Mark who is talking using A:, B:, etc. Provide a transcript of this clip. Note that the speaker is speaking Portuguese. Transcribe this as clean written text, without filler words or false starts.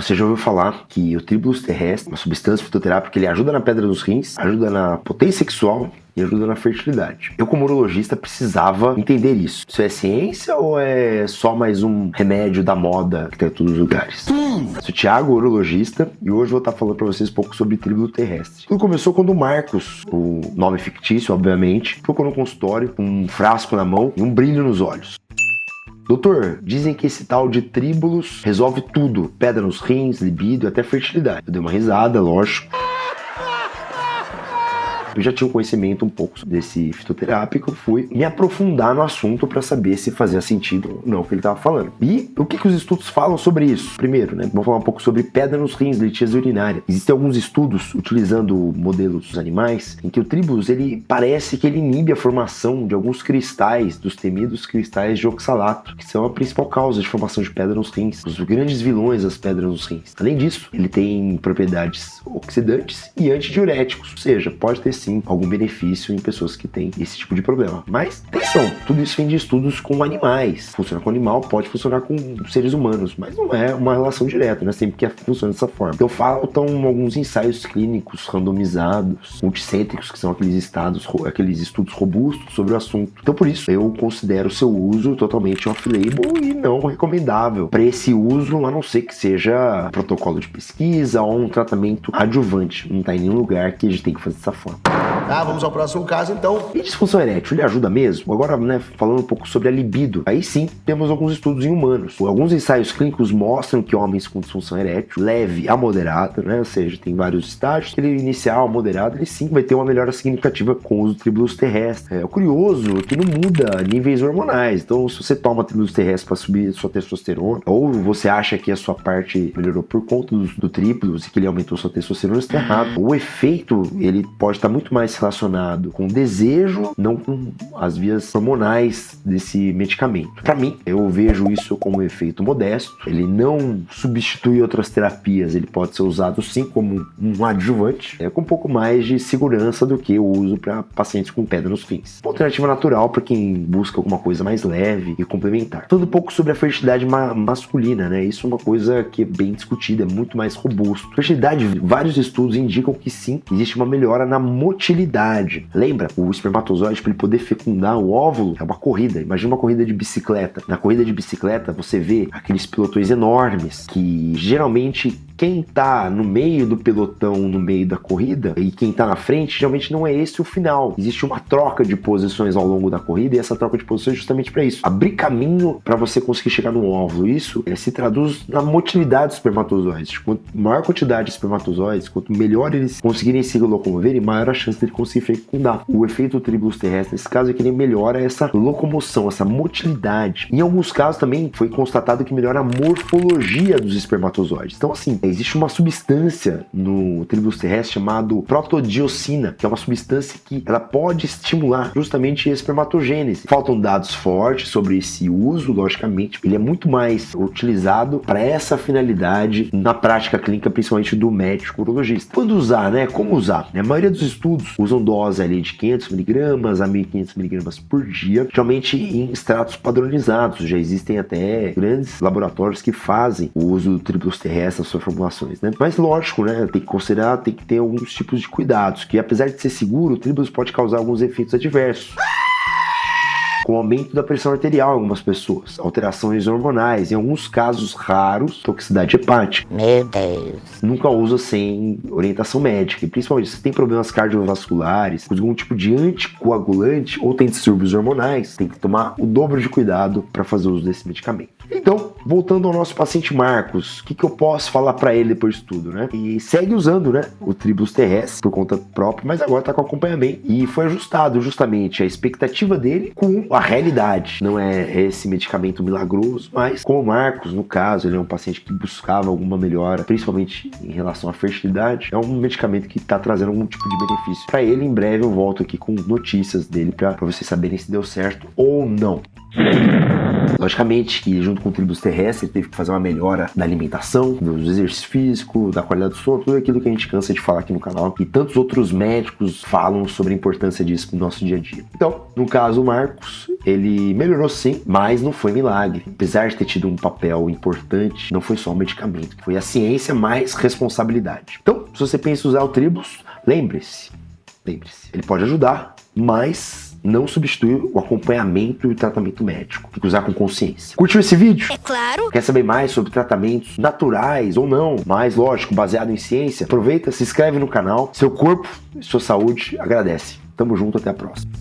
A: você já ouviu falar que o Tribulus terrestre, uma substância fitoterápica, ele ajuda na pedra dos rins, ajuda na potência sexual e ajuda na fertilidade. Eu, como urologista, precisava entender isso. Isso é ciência ou é só mais um remédio da moda que tá em todos os lugares? Eu sou o Thiago, urologista, e hoje eu vou estar falando para vocês um pouco sobre Tribulus terrestre. Tudo começou quando o Marcos, o nome fictício, obviamente, ficou no consultório com um frasco na mão e um brilho nos olhos. Doutor, dizem que esse tal de Tribulus resolve tudo. Pedra nos rins, libido e até fertilidade. Eu dei uma risada, lógico. Eu já tinha um conhecimento um pouco desse fitoterápico, fui me aprofundar no assunto para saber se fazia sentido ou não o que ele estava falando. E o que os estudos falam sobre isso? Primeiro, vamos falar um pouco sobre pedra nos rins, litíase urinária. Existem alguns estudos utilizando modelos animais em que o Tribulus, ele parece que ele inibe a formação de alguns cristais, dos temidos cristais de oxalato, que são a principal causa de formação de pedra nos rins, os grandes vilões das pedras nos rins. Além disso, ele tem propriedades oxidantes e antidiuréticos, ou seja, pode ter sim algum benefício em pessoas que têm esse tipo de problema. Mas, atenção, tudo isso vem de estudos com animais. Funciona com animal, pode funcionar com seres humanos, mas não é uma relação direta, né? Sempre que funciona dessa forma. Então faltam alguns ensaios clínicos randomizados, multicêntricos, que são aqueles estudos robustos sobre o assunto. Então por isso, eu considero o seu uso totalmente off-label e não recomendável para esse uso, a não ser que seja protocolo de pesquisa ou um tratamento adjuvante. Não está em nenhum lugar que a gente tem que fazer dessa forma.
B: Vamos ao próximo caso, então.
A: E disfunção erétil, ele ajuda mesmo? Agora, falando um pouco sobre a libido. Aí sim, temos alguns estudos em humanos. Alguns ensaios clínicos mostram que homens com disfunção erétil, leve a moderada, ou seja, tem vários estágios, ele inicial, moderado, ele sim vai ter uma melhora significativa com o uso do Tribulus terrestre. O curioso é que não muda níveis hormonais. Então, se você toma Tribulus terrestre para subir sua testosterona, ou você acha que a sua parte melhorou por conta do Tribulus e que ele aumentou sua testosterona, isso está errado. O efeito, ele pode estar muito mais relacionado com o desejo, não com as vias hormonais desse medicamento. Para mim, eu vejo isso como um efeito modesto. Ele não substitui outras terapias, ele pode ser usado sim como um adjuvante, com um pouco mais de segurança do que o uso para pacientes com pedra nos rins. Uma alternativa natural para quem busca alguma coisa mais leve e complementar. Falando um pouco sobre a fertilidade masculina, isso é uma coisa que é bem discutida, é muito mais robusto. Fertilidade, vários estudos indicam que sim, existe uma melhora na motilidade. Lembra? O espermatozoide, para ele poder fecundar o óvulo, é uma corrida. Imagina uma corrida de bicicleta. Na corrida de bicicleta, você vê aqueles pelotões enormes que geralmente quem tá no meio do pelotão, no meio da corrida, e quem tá na frente, geralmente não é esse o final. Existe uma troca de posições ao longo da corrida, e essa troca de posições é justamente para isso. Abrir caminho para você conseguir chegar no óvulo. Isso se traduz na motilidade dos espermatozoides. Quanto maior quantidade de espermatozoides, quanto melhor eles conseguirem se locomoverem, maior a chance de conseguir fecundar. O efeito do Tribulus terrestre, nesse caso, é que ele melhora essa locomoção, essa motilidade. Em alguns casos também foi constatado que melhora a morfologia dos espermatozoides. Então, assim, existe uma substância no Tribulus terrestre chamado protodiosina, que é uma substância que ela pode estimular justamente a espermatogênese. Faltam dados fortes sobre esse uso, logicamente. Ele é muito mais utilizado para essa finalidade na prática clínica, principalmente do médico urologista. Quando usar, Como usar? A maioria dos estudos usam dose ali de 500mg a 1.500mg por dia, geralmente em extratos padronizados. Já existem até grandes laboratórios que fazem o uso do Tribulus terrestre nas suas formulações. Mas lógico, tem que considerar, tem que ter alguns tipos de cuidados, que apesar de ser seguro, o Tribulus pode causar alguns efeitos adversos, com aumento da pressão arterial em algumas pessoas, alterações hormonais, em alguns casos raros, toxicidade hepática.
C: Meu Deus.
A: Nunca usa sem orientação médica, e principalmente se tem problemas cardiovasculares, algum tipo de anticoagulante ou tem distúrbios hormonais, tem que tomar o dobro de cuidado para fazer uso desse medicamento. Então, voltando ao nosso paciente Marcos, o que eu posso falar para ele depois de tudo, E segue usando, o Tribulus terrestre por conta própria, mas agora tá com acompanhamento. E foi ajustado justamente a expectativa dele com a realidade. Não é esse medicamento milagroso, mas como o Marcos, no caso, ele é um paciente que buscava alguma melhora, principalmente em relação à fertilidade, é um medicamento que tá trazendo algum tipo de benefício para ele. Em breve eu volto aqui com notícias dele para vocês saberem se deu certo ou não. Logicamente que junto com o tribos terrestres ele teve que fazer uma melhora da alimentação, do exercício físico, da qualidade do sono, tudo aquilo que a gente cansa de falar aqui no canal e tantos outros médicos falam sobre a importância disso no nosso dia a dia. Então, no caso, o Marcos, ele melhorou sim, mas não foi milagre. Apesar de ter tido um papel importante, não foi só o medicamento, foi a ciência mais responsabilidade. Então, se você pensa em usar o tribos, lembre-se, ele pode ajudar, mas não substitui o acompanhamento e o tratamento médico. Tem que usar com consciência. Curtiu esse vídeo?
C: É claro!
A: Quer saber mais sobre tratamentos naturais ou não, mas lógico, baseado em ciência? Aproveita, se inscreve no canal. Seu corpo e sua saúde agradece. Tamo junto, até a próxima.